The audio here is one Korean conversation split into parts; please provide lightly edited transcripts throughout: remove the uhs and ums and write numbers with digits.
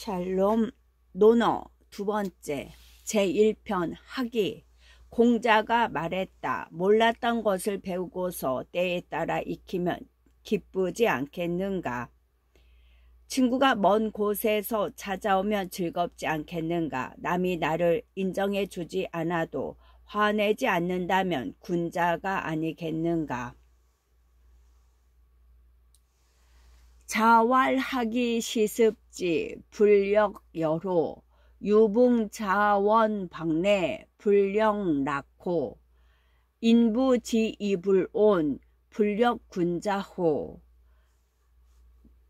샬롬 논어 두 번째 제1편 학이. 공자가 말했다. 몰랐던 것을 배우고서 때에 따라 익히면 기쁘지 않겠는가? 친구가 먼 곳에서 찾아오면 즐겁지 않겠는가? 남이 나를 인정해 주지 않아도 화내지 않는다면 군자가 아니겠는가? 자왈하기 시습지 불력여로 유붕자원박내 불령락호 인부지이불온 불력군자호.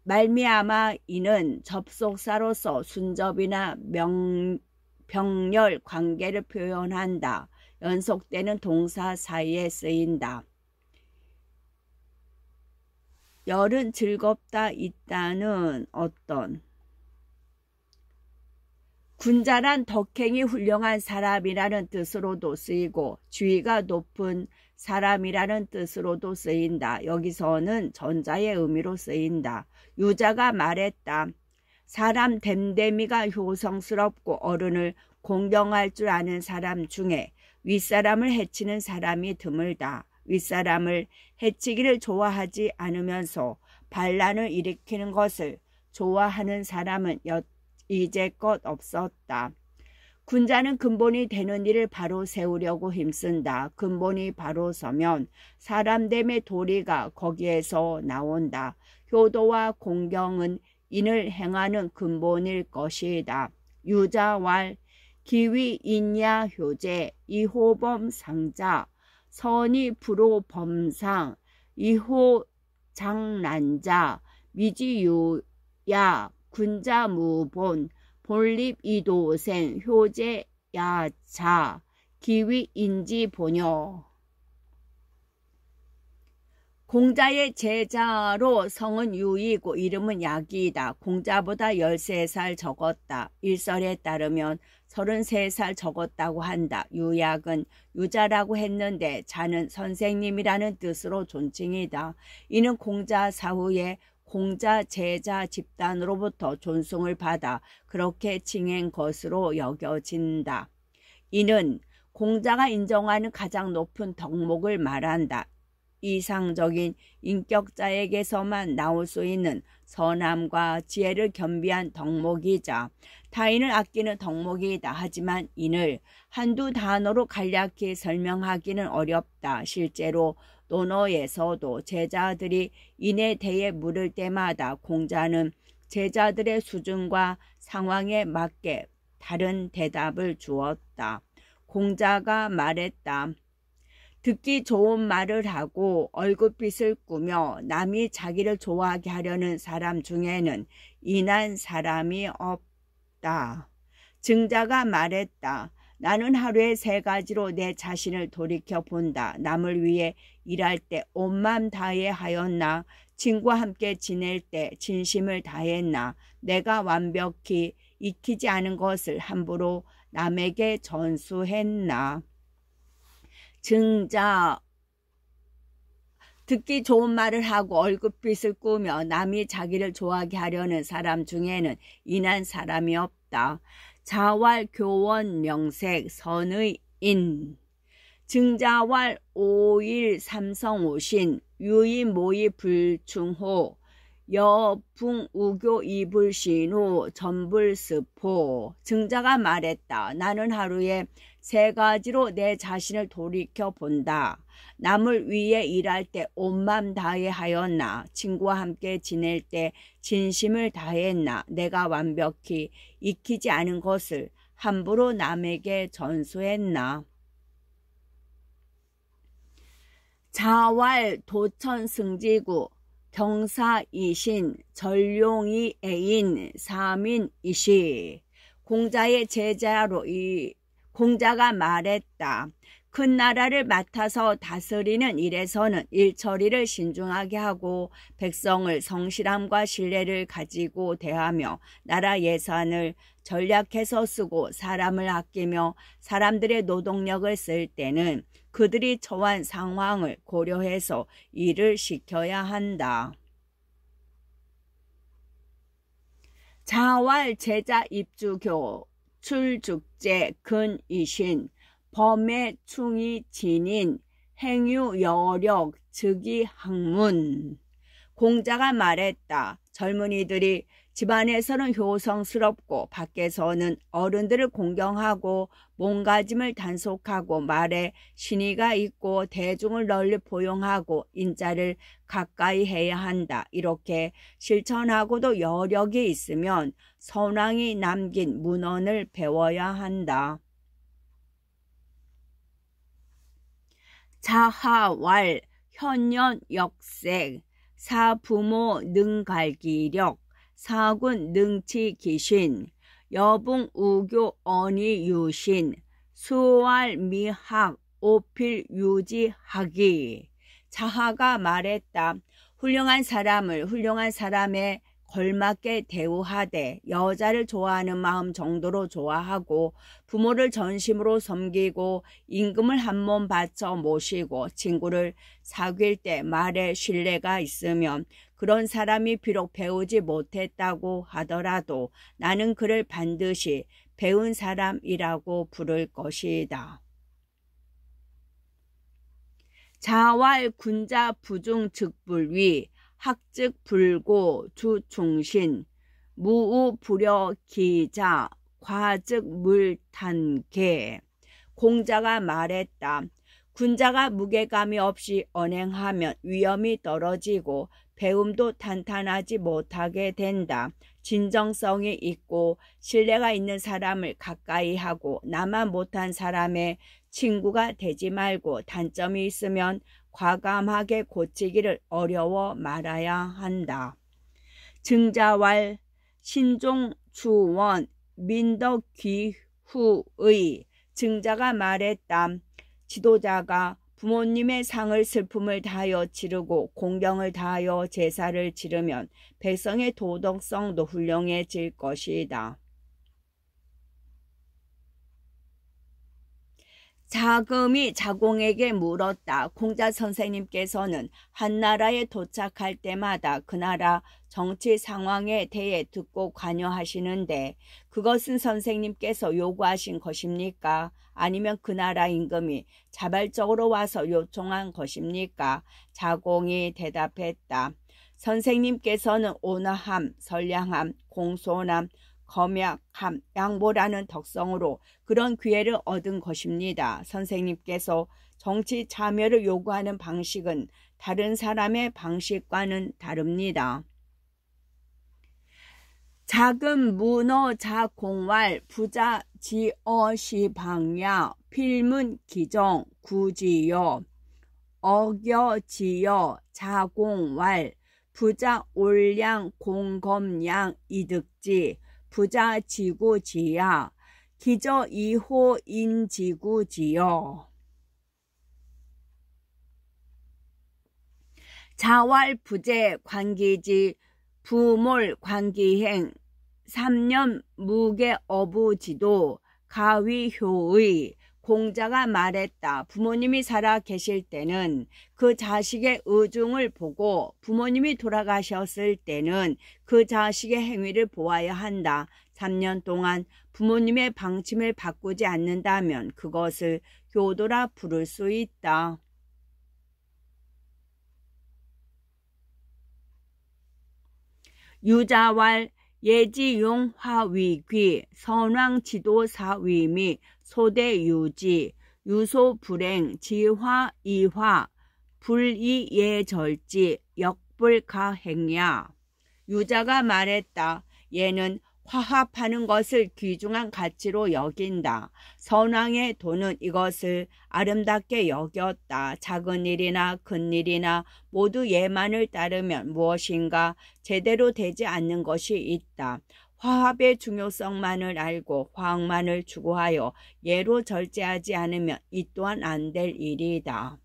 말미암아 이는 접속사로서 순접이나 병렬 관계를 표현한다. 연속되는 동사 사이에 쓰인다. 열은 즐겁다 있다는 어떤. 군자란 덕행이 훌륭한 사람이라는 뜻으로도 쓰이고 지위가 높은 사람이라는 뜻으로도 쓰인다. 여기서는 전자의 의미로 쓰인다. 유자가 말했다. 사람 됨됨이가 효성스럽고 어른을 공경할 줄 아는 사람 중에 윗사람을 해치는 사람이 드물다. 윗사람을 해치기를 좋아하지 않으면서 반란을 일으키는 것을 좋아하는 사람은 이제껏 없었다. 군자는 근본이 되는 일을 바로 세우려고 힘쓴다. 근본이 바로 서면 사람됨의 도리가 거기에서 나온다. 효도와 공경은 인을 행하는 근본일 것이다. 유자왈 기위 인야 효제 이호범 상자 선이 불호 범상 이호 장난자 미지유야 군자 무본 본립 이도생 효제 야자 기위 인지 보녀. 공자의 제자로 성은 유이고 이름은 야기이다. 공자보다 13살 적었다. 일설에 따르면 33살 적었다고 한다. 유약은 유자라고 했는데 자는 선생님이라는 뜻으로 존칭이다. 이는 공자 사후에 공자 제자 집단으로부터 존송을 받아 그렇게 칭한 것으로 여겨진다. 이는 공자가 인정하는 가장 높은 덕목을 말한다. 이상적인 인격자에게서만 나올 수 있는 선함과 지혜를 겸비한 덕목이자 타인을 아끼는 덕목이다. 하지만 이를 한두 단어로 간략히 설명하기는 어렵다. 실제로 논어에서도 제자들이 인에 대해 물을 때마다 공자는 제자들의 수준과 상황에 맞게 다른 대답을 주었다. 공자가 말했다. 듣기 좋은 말을 하고 얼굴빛을 꾸며 남이 자기를 좋아하게 하려는 사람 중에는 인한 사람이 없다. 증자가 말했다. 나는 하루에 3가지로 내 자신을 돌이켜 본다. 남을 위해 일할 때 온 맘 다해 하였나? 친구와 함께 지낼 때 진심을 다했나? 내가 완벽히 익히지 않은 것을 함부로 남에게 전수했나? 증자 듣기 좋은 말을 하고 얼굴빛을 꾸며 남이 자기를 좋아하게 하려는 사람 중에는 인한 사람이 없다. 자왈 교원 명색 선의 인 증자왈 오일 삼성오신 유이 모이 불충호 여풍 우교 이불신우 전불스포. 증자가 말했다. 나는 하루에 3가지로 내 자신을 돌이켜 본다. 남을 위해 일할 때 온 맘 다해 하였나? 친구와 함께 지낼 때 진심을 다했나? 내가 완벽히 익히지 않은 것을 함부로 남에게 전수했나? 자왈 도천승지구 경사이신 전룡이 애인 사민이시. 공자의 제자로 공자가 말했다. 큰 나라를 맡아서 다스리는 일에서는 일처리를 신중하게 하고 백성을 성실함과 신뢰를 가지고 대하며 나라 예산을 전략해서 쓰고 사람을 아끼며 사람들의 노동력을 쓸 때는 그들이 처한 상황을 고려해서 일을 시켜야 한다. 자활 제자 입주교 출죽제 근이신 범의 충이 진인 행유 여력 즉위 학문. 공자가 말했다. 젊은이들이 집안에서는 효성스럽고 밖에서는 어른들을 공경하고 몸가짐을 단속하고 말에 신의가 있고 대중을 널리 포용하고 인자를 가까이 해야 한다. 이렇게 실천하고도 여력이 있으면 선왕이 남긴 문헌을 배워야 한다. 자하왈 현년 역색 사부모 능갈기력 사군 능치기신 여붕 우교 언이 유신 수왈 미학 오필 유지하기. 자하가 말했다. 훌륭한 사람을 훌륭한 사람에 걸맞게 대우하되 여자를 좋아하는 마음 정도로 좋아하고 부모를 전심으로 섬기고 임금을 한 몸 바쳐 모시고 친구를 사귈 때 말에 신뢰가 있으면 그런 사람이 비록 배우지 못했다고 하더라도 나는 그를 반드시 배운 사람이라고 부를 것이다. 자활 군자 부중 즉불위 학즉 불고 주충신 무우 불여 기자 과즉 물탄개. 공자가 말했다. 군자가 무게감이 없이 언행하면 위험이 떨어지고 배움도 탄탄하지 못하게 된다. 진정성이 있고 신뢰가 있는 사람을 가까이 하고 나만 못한 사람의 친구가 되지 말고 단점이 있으면 과감하게 고치기를 어려워 말아야 한다. 증자왈 신종추원 민덕귀후의. 증자가 말했다. 지도자가 부모님의 상을 슬픔을 다하여 치르고 공경을 다하여 제사를 치르면 백성의 도덕성도 훌륭해질 것이다. 자금이 자공에게 물었다. 공자 선생님께서는 한 나라에 도착할 때마다 그 나라 정치 상황에 대해 듣고 관여하시는데 그것은 선생님께서 요구하신 것입니까? 아니면 그 나라 임금이 자발적으로 와서 요청한 것입니까? 자공이 대답했다. 선생님께서는 온화함, 선량함, 공손함, 검약함, 양보라는 덕성으로 그런 기회를 얻은 것입니다. 선생님께서 정치 참여를 요구하는 방식은 다른 사람의 방식과는 다릅니다. 작은 문어 자공왈 부자 지어시방야 필문 기정 구지여 어겨지여 자공왈 부자 올량 공검양 이득지 부자 지구지야 기저 이호 인지구지여. 자활 부재 관기지 부몰 관기행 3년 무게 어부지도 가위효의. 공자가 말했다. 부모님이 살아 계실 때는 그 자식의 의중을 보고 부모님이 돌아가셨을 때는 그 자식의 행위를 보아야 한다. 3년 동안 부모님의 방침을 바꾸지 않는다면 그것을 효도라 부를 수 있다. 유자왈 예지용화위귀 선왕지도사위 및 소대유지 유소불행 지화이화 불이예절지 역불가행야. 유자가 말했다. 얘는 화합하는 것을 귀중한 가치로 여긴다. 선왕의 도는 이것을 아름답게 여겼다. 작은 일이나 큰 일이나 모두 예만을 따르면 무엇인가 제대로 되지 않는 것이 있다. 화합의 중요성만을 알고 화학만을 추구하여 예로 절제하지 않으면 이 또한 안 될 일이다.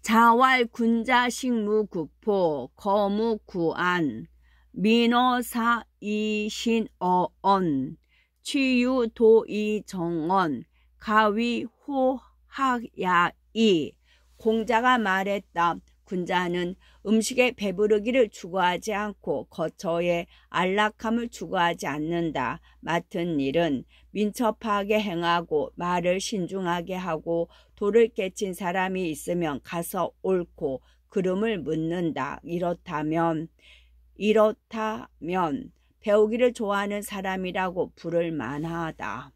자활 군자 식무구포 거무구안 민어사 이신어언 취유도이정언 가위호학야이. 공자가 말했다. 군자는 음식에 배부르기를 추구하지 않고 거처에 안락함을 추구하지 않는다. 맡은 일은 민첩하게 행하고 말을 신중하게 하고 돌을 깨친 사람이 있으면 가서 옳고 그름을 묻는다. 이렇다면 배우기를 좋아하는 사람이라고 부를 만하다.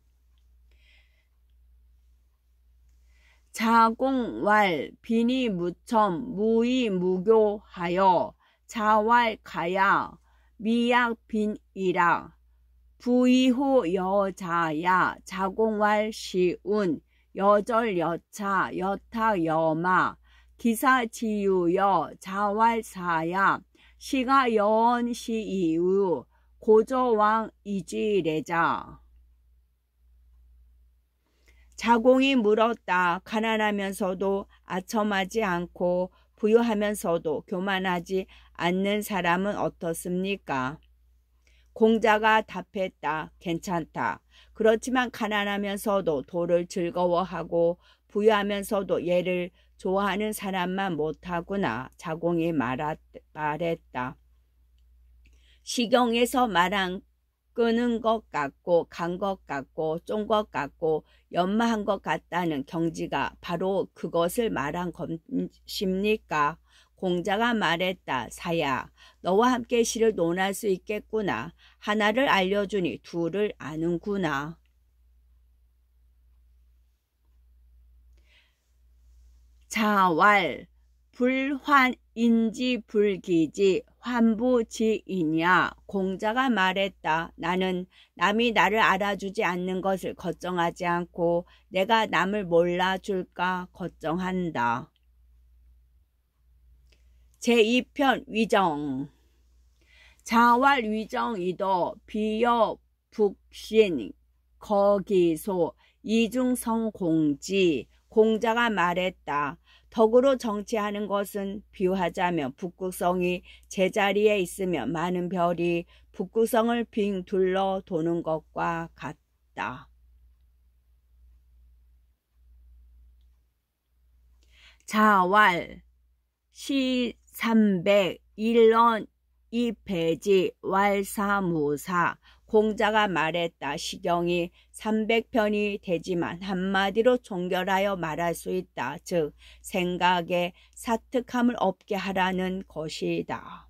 자공왈 비니무첨 무이무교하여 자왈가야 미약빈이라 부이후 여자야 자공왈 시운 여절여차 여타여마 기사지유여 자왈사야 시가여언시이유 고저왕 이지레자. 자공이 물었다. 가난하면서도 아첨하지 않고 부유하면서도 교만하지 않는 사람은 어떻습니까? 공자가 답했다. 괜찮다. 그렇지만 가난하면서도 도를 즐거워하고 부유하면서도 얘를 좋아하는 사람만 못하구나. 자공이 말했다. 시경에서 말한 끄는 것 같고 간 것 같고 쫀 것 같고 연마한 것 같다는 경지가 바로 그것을 말한 것입니까? 공자가 말했다. 사야, 너와 함께 시를 논할 수 있겠구나. 하나를 알려주니 둘을 아는구나. 자왈 불환인지 불기지 환부지이냐. 공자가 말했다. 나는 남이 나를 알아주지 않는 것을 걱정하지 않고 내가 남을 몰라줄까 걱정한다. 제2편 위정. 자왈 위정이도 비여 북신 거기소 이중성공지. 공자가 말했다. 덕으로 정치하는 것은 비유하자면 북극성이 제자리에 있으면 많은 별이 북극성을 빙 둘러 도는 것과 같다. 자왈 시300 일런 이배지 왈사무사. 공자가 말했다. 시경이 300편이 되지만 한마디로 종결하여 말할 수 있다. 즉 생각에 사특함을 없게 하라는 것이다.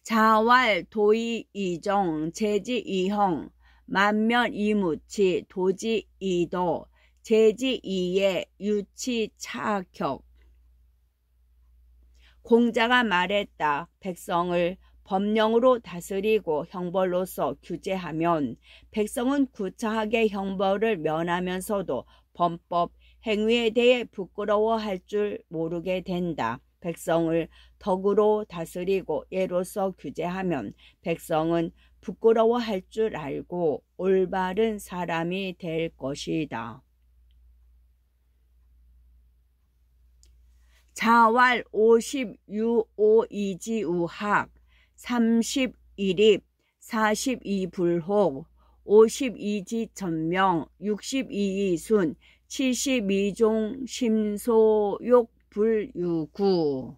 자왈 도이이정 제지이형 만면이무치 도지이도 제지이의 유치차격. 공자가 말했다. 백성을 법령으로 다스리고 형벌로서 규제하면 백성은 구차하게 형벌을 면하면서도 범법 행위에 대해 부끄러워할 줄 모르게 된다. 백성을 덕으로 다스리고 예로서 규제하면 백성은 부끄러워할 줄 알고 올바른 사람이 될 것이다. 자왈 56오이지우학 31입 42불혹 52지천명 62이순 72종 심소욕 불유구.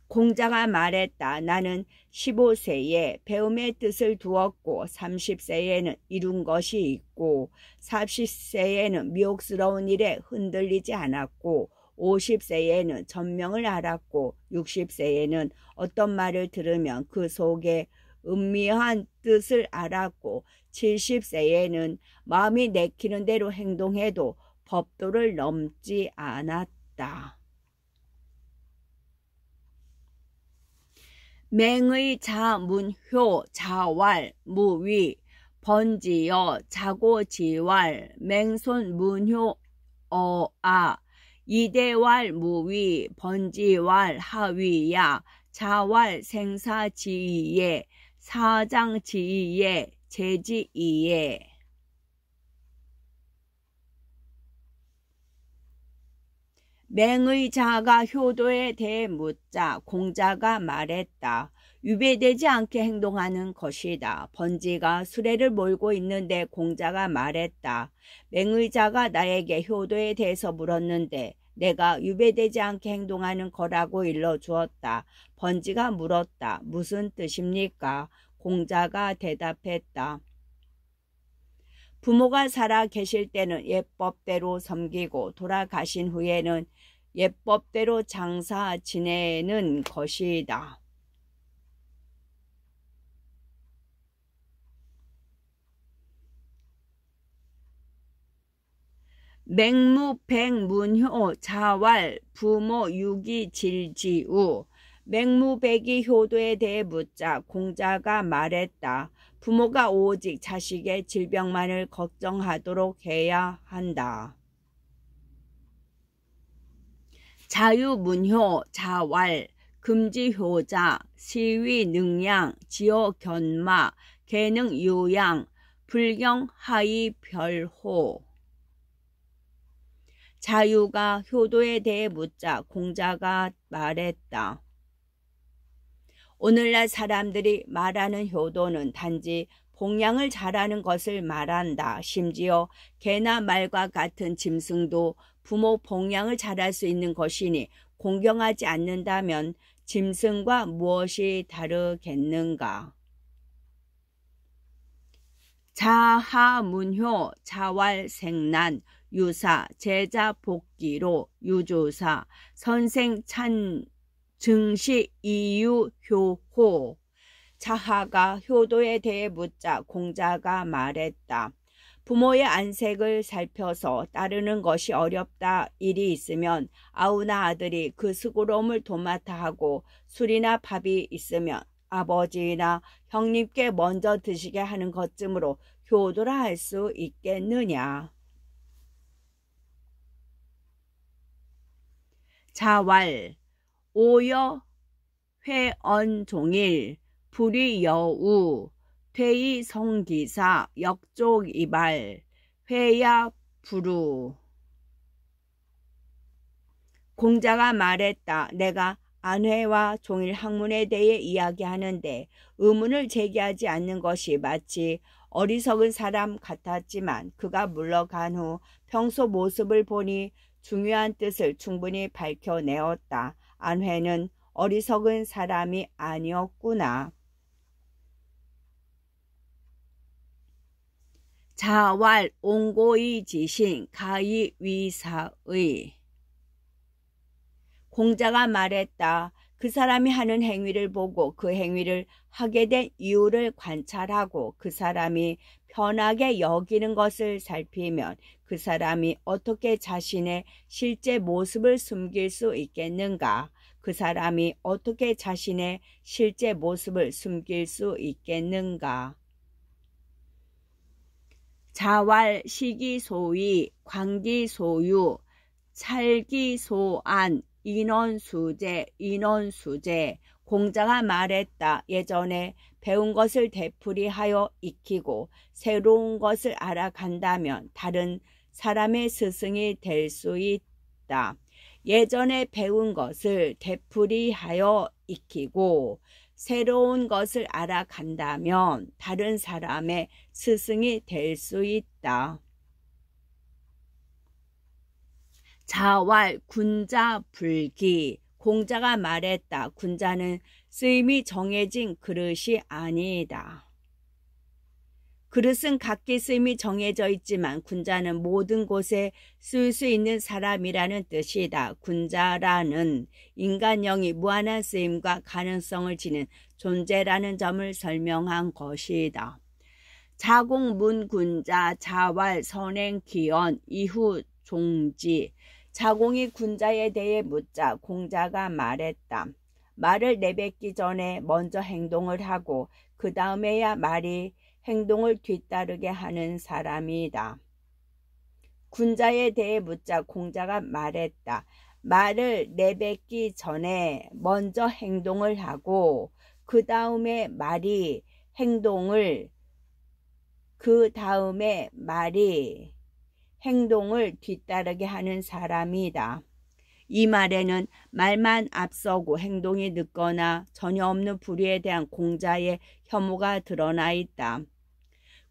공자가 말했다. 나는 15세에 배움의 뜻을 두었고 30세에는 이룬 것이 있고 40세에는 미혹스러운 일에 흔들리지 않았고 50세에는 전명을 알았고 60세에는 어떤 말을 들으면 그 속에 은밀한 뜻을 알았고 70세에는 마음이 내키는 대로 행동해도 법도를 넘지 않았다. 맹의 자문효 자왈 무위 번지여 자고지왈 맹손 문효 어아 이대왈 무위 번지왈 하위야 자왈 생사지이에 사장지이에 제지이에. 맹의 자가 효도에 대해 묻자 공자가 말했다. 위배되지 않게 행동하는 것이다. 번지가 수레를 몰고 있는데 공자가 말했다. 맹의자가 나에게 효도에 대해서 물었는데 내가 위배되지 않게 행동하는 거라고 일러주었다. 번지가 물었다. 무슨 뜻입니까? 공자가 대답했다. 부모가 살아 계실 때는 예법대로 섬기고 돌아가신 후에는 예법대로 장사 지내는 것이다. 맹무백문효 자왈 부모 유기질지우. 맹무백이 효도에 대해 묻자 공자가 말했다. 부모가 오직 자식의 질병만을 걱정하도록 해야 한다. 자유문효 자왈 금지효자 시위능양 지어견마 개능유양 불경하이별호. 자유가 효도에 대해 묻자 공자가 말했다. 오늘날 사람들이 말하는 효도는 단지 봉양을 잘하는 것을 말한다. 심지어 개나 말과 같은 짐승도 부모 봉양을 잘할 수 있는 것이니 공경하지 않는다면 짐승과 무엇이 다르겠는가. 자하문효 자왈생난 유사 제자 복기로 유조사 선생 찬 증시 이유효호. 자하가 효도에 대해 묻자 공자가 말했다. 부모의 안색을 살펴서 따르는 것이 어렵다 일이 있으면 아우나 아들이 그 수고로움을 도맡아 하고 술이나 밥이 있으면 아버지나 형님께 먼저 드시게 하는 것쯤으로 효도라 할 수 있겠느냐. 자왈 오여 회언종일 불의여우 퇴의성기사 역족이발 회야부루. 공자가 말했다. 내가 안회와 종일 학문에 대해 이야기하는데 의문을 제기하지 않는 것이 마치 어리석은 사람 같았지만 그가 물러간 후 평소 모습을 보니 중요한 뜻을 충분히 밝혀내었다. 안회는 어리석은 사람이 아니었구나. 자왈 옹고의 지신 가히 위사의. 공자가 말했다. 그 사람이 하는 행위를 보고 그 행위를 하게 된 이유를 관찰하고 그 사람이 편하게 여기는 것을 살피면 그 사람이 어떻게 자신의 실제 모습을 숨길 수 있겠는가? 그 사람이 어떻게 자신의 실제 모습을 숨길 수 있겠는가? 자왈 시기소위 광기소유 찰기소안 인원수재. 공자가 말했다. 예전에 배운 것을 되풀이하여 익히고 새로운 것을 알아간다면 다른 사람의 스승이 될 수 있다. 예전에 배운 것을 되풀이하여 익히고 새로운 것을 알아간다면 다른 사람의 스승이 될 수 있다. 자왈 군자불기. 공자가 말했다. 군자는 쓰임이 정해진 그릇이 아니다. 그릇은 각기 쓰임이 정해져 있지만 군자는 모든 곳에 쓸 수 있는 사람이라는 뜻이다. 군자라는 인간형이 무한한 쓰임과 가능성을 지닌 존재라는 점을 설명한 것이다. 자공문군자 자왈 선행기원 이후 종지. 자공이 군자에 대해 묻자 공자가 말했다. 말을 내뱉기 전에 먼저 행동을 하고 그 다음에야 말이 행동을 뒤따르게 하는 사람이다. 군자에 대해 묻자 공자가 말했다. 말을 내뱉기 전에 먼저 행동을 하고 그 다음에 말이 행동을 뒤따르게 하는 사람이다. 이 말에는 말만 앞서고 행동이 늦거나 전혀 없는 불의에 대한 공자의 혐오가 드러나 있다.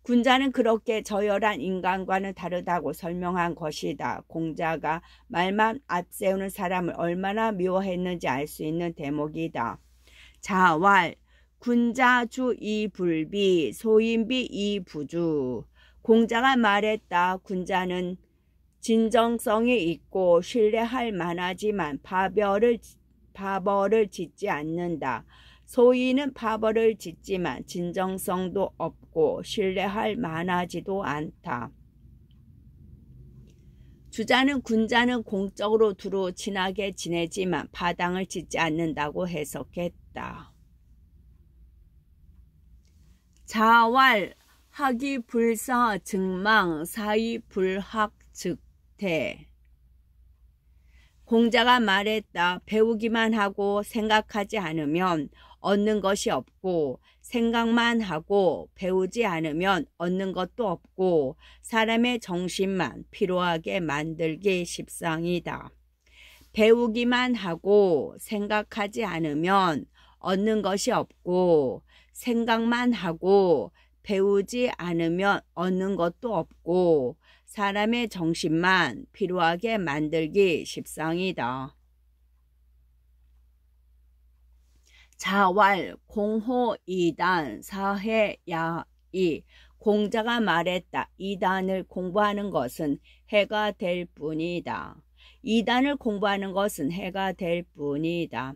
군자는 그렇게 저열한 인간과는 다르다고 설명한 것이다. 공자가 말만 앞세우는 사람을 얼마나 미워했는지 알 수 있는 대목이다. 자왈 군자주 이불비 소인비 이부주. 공자가 말했다. 군자는 진정성이 있고 신뢰할 만하지만 바벌을 짓지 않는다. 소인은 바벌을 짓지만 진정성도 없고 신뢰할 만하지도 않다. 주자는 군자는 공적으로 두루 친하게 지내지만 파당을 짓지 않는다고 해석했다. 자왈 학이불사 증망 사이불학즉태. 공자가 말했다. 배우기만 하고 생각하지 않으면 얻는 것이 없고 생각만 하고 배우지 않으면 얻는 것도 없고 사람의 정신만 피로하게 만들기 십상이다. 배우기만 하고 생각하지 않으면 얻는 것이 없고 생각만 하고 배우지 않으면 얻는 것도 없고 사람의 정신만 피로하게 만들기 십상이다. 자왈 공호 이단 사해야이. 공자가 말했다. 이단을 공부하는 것은 해가 될 뿐이다. 이단을 공부하는 것은 해가 될 뿐이다.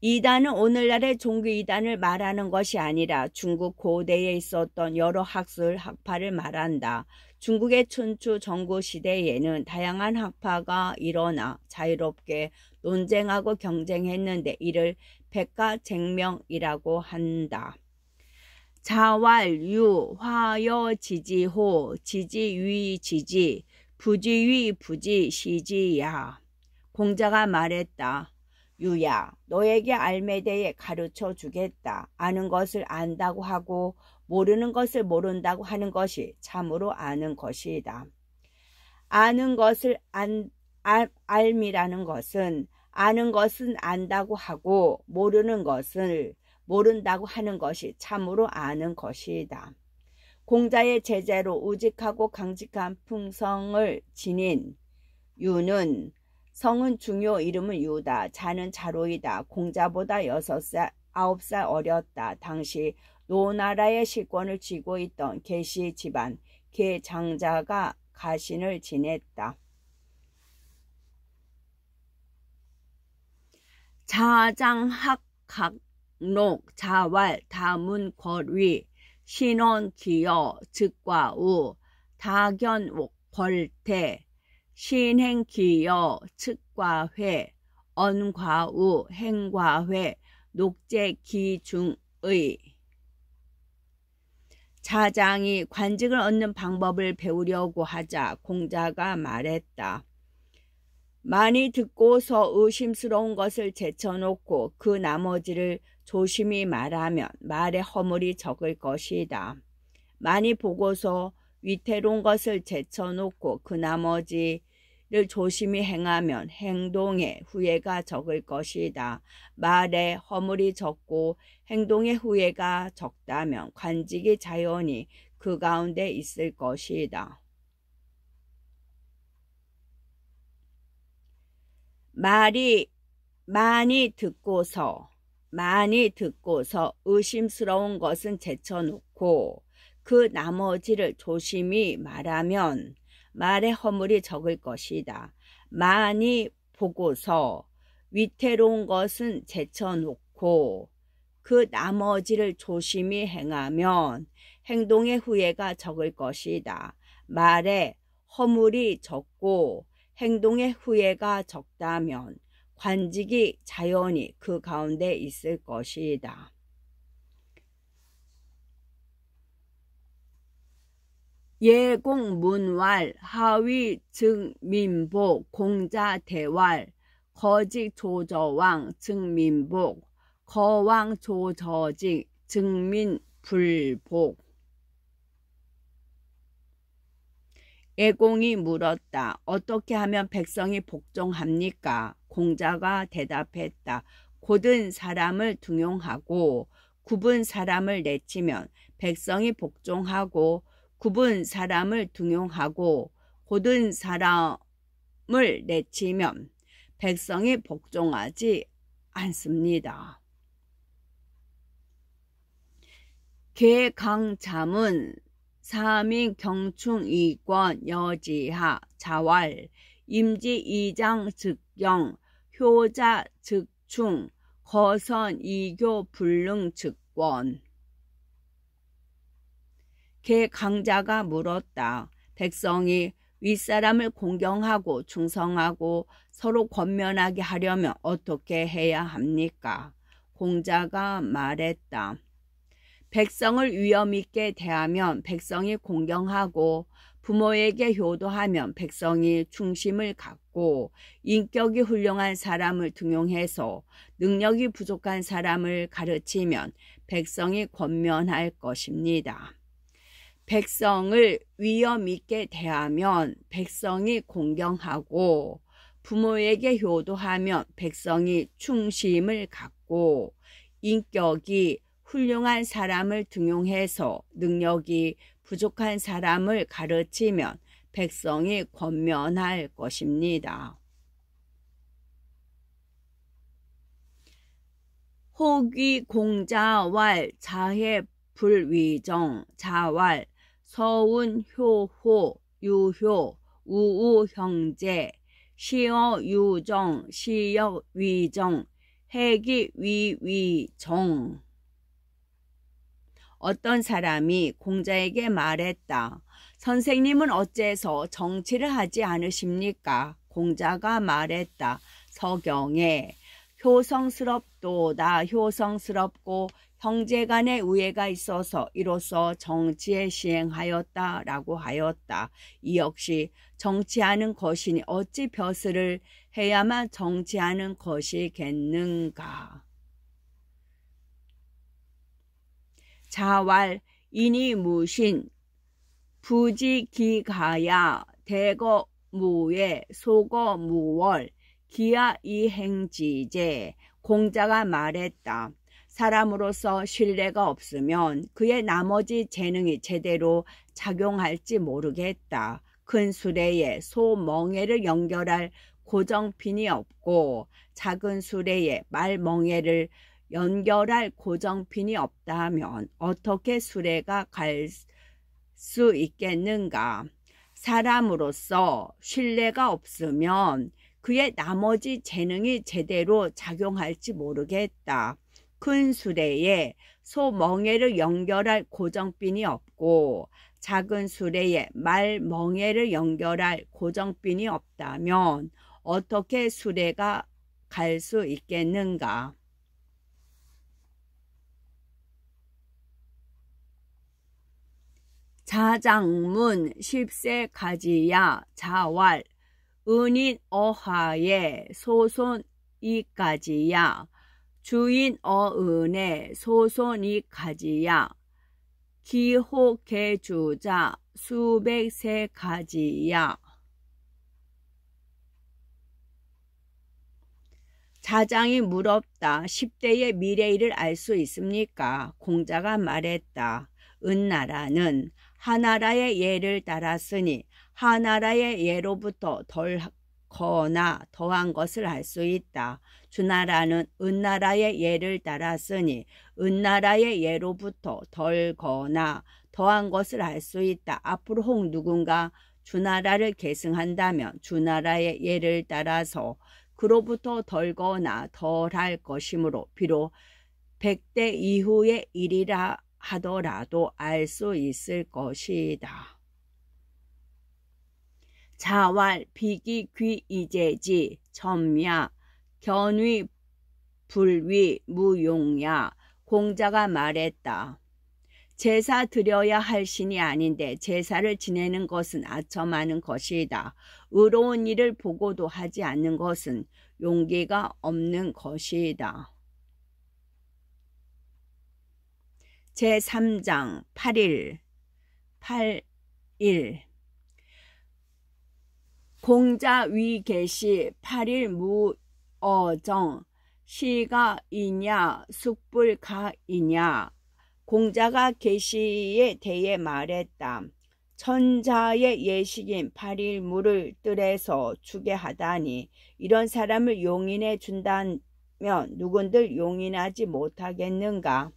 이단은 오늘날의 종교 이단을 말하는 것이 아니라 중국 고대에 있었던 여러 학술 학파를 말한다. 중국의 춘추 전국 시대에는 다양한 학파가 일어나 자유롭게 논쟁하고 경쟁했는데 이를 백가쟁명이라고 한다. 자왈유 화여 지지호 지지위 지지 부지위 부지 시지야. 공자가 말했다. 유야, 너에게 알에 대해 가르쳐 주겠다. 아는 것을 안다고 하고 모르는 것을 모른다고 하는 것이 참으로 아는 것이다. 아는 것을 알미라는 것은 아는 것은 안다고 하고 모르는 것을 모른다고 하는 것이 참으로 아는 것이다. 공자의 제자로 우직하고 강직한 풍성을 지닌 유는 성은 중요, 이름은 유다. 자는 자로이다. 공자보다 6살, 9살 어렸다. 당시 노나라의 실권을 쥐고 있던 계시 집안 계장자가 가신을 지냈다. 자장학 각록 자왈 다문 거위 신원 기여 즉과우 다견 벌태 신행기여 측과회 언과우 행과회 녹제기중의. 자장이 관직을 얻는 방법을 배우려고 하자 공자가 말했다. 많이 듣고서 의심스러운 것을 제쳐놓고 그 나머지를 조심히 말하면 말의 허물이 적을 것이다. 많이 보고서 위태로운 것을 제쳐놓고 그 나머지를 조심히 행하면 행동의 후회가 적을 것이다. 말의 허물이 적고 행동의 후회가 적다면 관직이 자연히 그 가운데 있을 것이다. 많이 듣고서 의심스러운 것은 제쳐놓고 그 나머지를 조심히 말하면 말의 허물이 적을 것이다. 많이 보고서 위태로운 것은 제쳐놓고 그 나머지를 조심히 행하면 행동의 후회가 적을 것이다. 말의 허물이 적고 행동의 후회가 적다면 관직이 자연히 그 가운데 있을 것이다. 예공문왈 하위 증민복 공자대왈 거직 조저왕 증민복 거왕 조저직 증민불복. 애공이 물었다. 어떻게 하면 백성이 복종합니까? 공자가 대답했다. 고든 사람을 등용하고 굽은 사람을 내치면 백성이 복종하고 굽은 사람을 등용하고 고든 사람을 내치면 백성이 복종하지 않습니다. 개강자문 사민 경충 이권 여지하 자왈 임지 이장 즉경 효자 즉충 거선 이교 불능 즉권. 개강자가 물었다. 백성이 윗사람을 공경하고 충성하고 서로 권면하게 하려면 어떻게 해야 합니까? 공자가 말했다. 백성을 위엄 있게 대하면 백성이 공경하고 부모에게 효도하면 백성이 충심을 갖고 인격이 훌륭한 사람을 등용해서 능력이 부족한 사람을 가르치면 백성이 권면할 것입니다. 백성을 위엄 있게 대하면 백성이 공경하고 부모에게 효도하면 백성이 충심을 갖고 인격이 훌륭한 사람을 등용해서 능력이 부족한 사람을 가르치면 백성이 권면할 것입니다. 호귀 공자왈 자해 불위정 자왈 서운 효호 유효 우우 형제 시어 유정 시역 위정 해기 위위정. 어떤 사람이 공자에게 말했다. 선생님은 어째서 정치를 하지 않으십니까? 공자가 말했다. 서경에 효성스럽도다. 효성스럽고 형제간의 우애가 있어서 이로써 정치에 시행하였다라고 하였다. 이 역시 정치하는 것이니 어찌 벼슬을 해야만 정치하는 것이겠는가. 자왈 인이 무신 부지기가야 대거 무예 소거 무월 기하 이행지제. 공자가 말했다. 사람으로서 신뢰가 없으면 그의 나머지 재능이 제대로 작용할지 모르겠다. 큰 수레에 소 멍에를 연결할 고정핀이 없고 작은 수레에 말 멍에를 연결할 고정핀이 없다면 어떻게 수레가 갈 수 있겠는가? 사람으로서 신뢰가 없으면 그의 나머지 재능이 제대로 작용할지 모르겠다. 큰 수레에 소 멍에를 연결할 고정핀이 없고 작은 수레에 말 멍에를 연결할 고정핀이 없다면 어떻게 수레가 갈 수 있겠는가? 자장문 10세 가지야 자왈 은인 어하에 소손 이까지야 주인 어은에 소손 이까지야 기호개주자 수백 세 가지야. 자장이 물었다. 10대의 미래일을 알 수 있습니까? 공자가 말했다. 은나라는 하나라의 예를 따랐으니 하나라의 예로부터 덜거나 더한 것을 알 수 있다. 주나라는 은나라의 예를 따랐으니 은나라의 예로부터 덜거나 더한 것을 알 수 있다. 앞으로 혹 누군가 주나라를 계승한다면 주나라의 예를 따라서 그로부터 덜거나 덜할 것이므로 비록 100대 이후의 일이라 하더라도 알 수 있을 것이다. 자왈 비기 귀 이제지 첨야 견위 불위 무용야. 공자가 말했다. 제사 드려야 할 신이 아닌데 제사를 지내는 것은 아첨하는 것이다. 의로운 일을 보고도 하지 않는 것은 용기가 없는 것이다. 제3장 8일 공자 위 계시 8일 무어정 시가 이냐 숙불가 이냐. 공자가 계시에 대해 말했다. 천자의 예식인 8일 무를 뜰에서 주게 하다니 이런 사람을 용인해 준다면 누군들 용인하지 못하겠는가.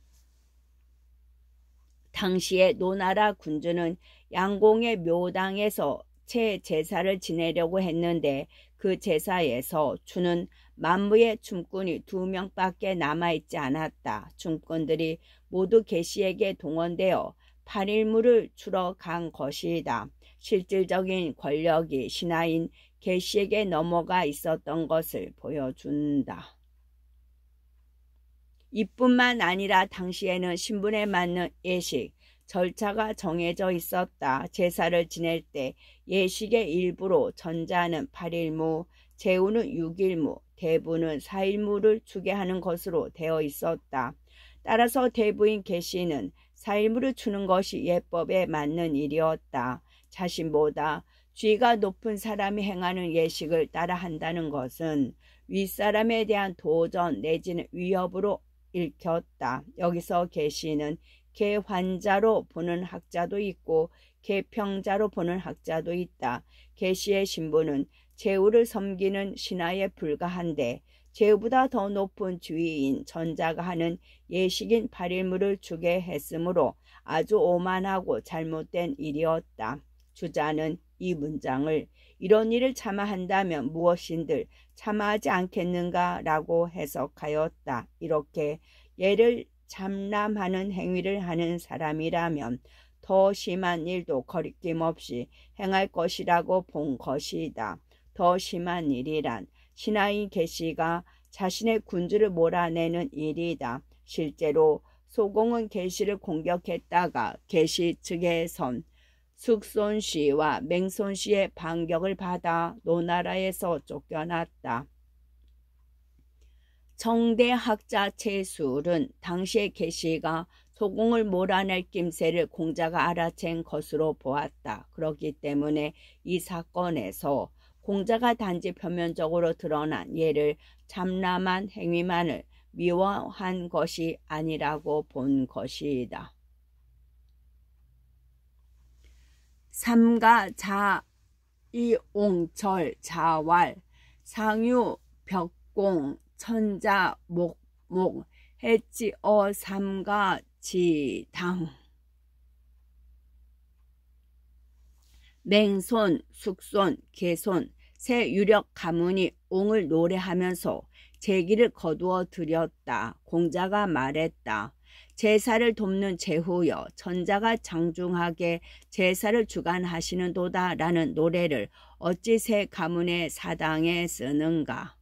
당시에 노나라 군주는 양공의 묘당에서 제사를 지내려고 했는데 그 제사에서 주는 만무의 춤꾼이 2명밖에 남아있지 않았다. 춤꾼들이 모두 계시에게 동원되어 8일무를 추러 간 것이다. 실질적인 권력이 신하인 계시에게 넘어가 있었던 것을 보여준다. 이뿐만 아니라 당시에는 신분에 맞는 예식, 절차가 정해져 있었다. 제사를 지낼 때 예식의 일부로 전자는 8일무, 제후는 6일무, 대부는 4일무를 주게 하는 것으로 되어 있었다. 따라서 대부인 계시는 4일무를 주는 것이 예법에 맞는 일이었다. 자신보다 지위가 높은 사람이 행하는 예식을 따라 한다는 것은 윗사람에 대한 도전 내지는 위협으로 읽혔다. 여기서 계시는 개환자로 보는 학자도 있고 개평자로 보는 학자도 있다. 계시의 신분은 제후를 섬기는 신하에 불과한데 제후보다 더 높은 지위인 전자가 하는 예식인 8일무를 주게 했으므로 아주 오만하고 잘못된 일이었다. 주자는 이 문장을 이런 일을 참아한다면 무엇인들 참아하지 않겠는가 라고 해석하였다. 이렇게 예를 참람하는 행위를 하는 사람이라면 더 심한 일도 거리낌 없이 행할 것이라고 본 것이다. 더 심한 일이란 신하인 계시가 자신의 군주를 몰아내는 일이다. 실제로 소공은 계시를 공격했다가 계시 측에선 숙손씨와 맹손씨의 반격을 받아 노나라에서 쫓겨났다. 정대학자 최술은 당시의 계시가 소공을 몰아낼 낌새를 공자가 알아챈 것으로 보았다. 그렇기 때문에 이 사건에서 공자가 단지 표면적으로 드러난 예를 참람한 행위만을 미워한 것이 아니라고 본 것이다. 삼가 자이옹철 자왈 상유 벽공 천자 목목 해지어 삼가 지당 맹손 숙손 개손 세 유력 가문이 옹을 노래하면서 제기를 거두어 들였다. 공자가 말했다. 제사를 돕는 제후여 천자가 장중하게 제사를 주관하시는도다 라는 노래를 어찌 세 가문의 사당에 쓰는가.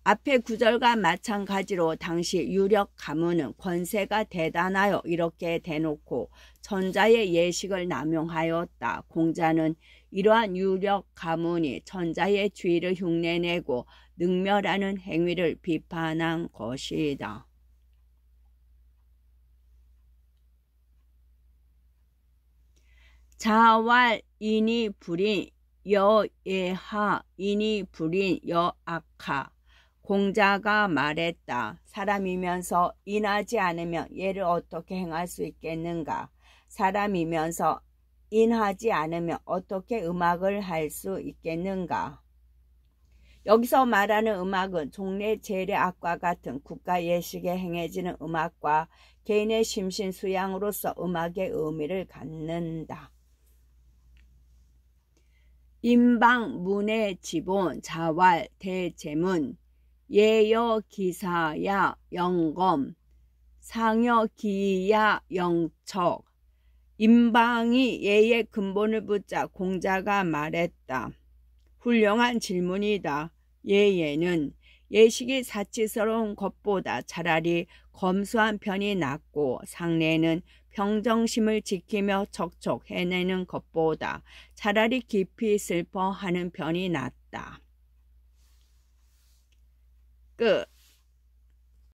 앞의 구절과 마찬가지로 당시 유력 가문은 권세가 대단하여 이렇게 대놓고 천자의 예식을 남용하였다. 공자는 이러한 유력 가문이 천자의 주의를 흉내내고 능멸하는 행위를 비판한 것이다. 자왈인이 불인 여예하 인이 불인 여악하. 공자가 말했다. 사람이면서 인하지 않으면 예를 어떻게 행할 수 있겠는가? 사람이면서 인하지 않으면 어떻게 음악을 할 수 있겠는가? 여기서 말하는 음악은 종래 제례악과 같은 국가 예식에 행해지는 음악과 개인의 심신수양으로서 음악의 의미를 갖는다. 임방문의 지본 자왈 대제문 예여 기사야 영검 상여 기야 영척. 임방이 예의 근본을 묻자 공자가 말했다. 훌륭한 질문이다. 예예는 예식이 사치스러운 것보다 차라리 검소한 편이 낫고 상례는 평정심을 지키며 척척 해내는 것보다 차라리 깊이 슬퍼하는 편이 낫다. 끝.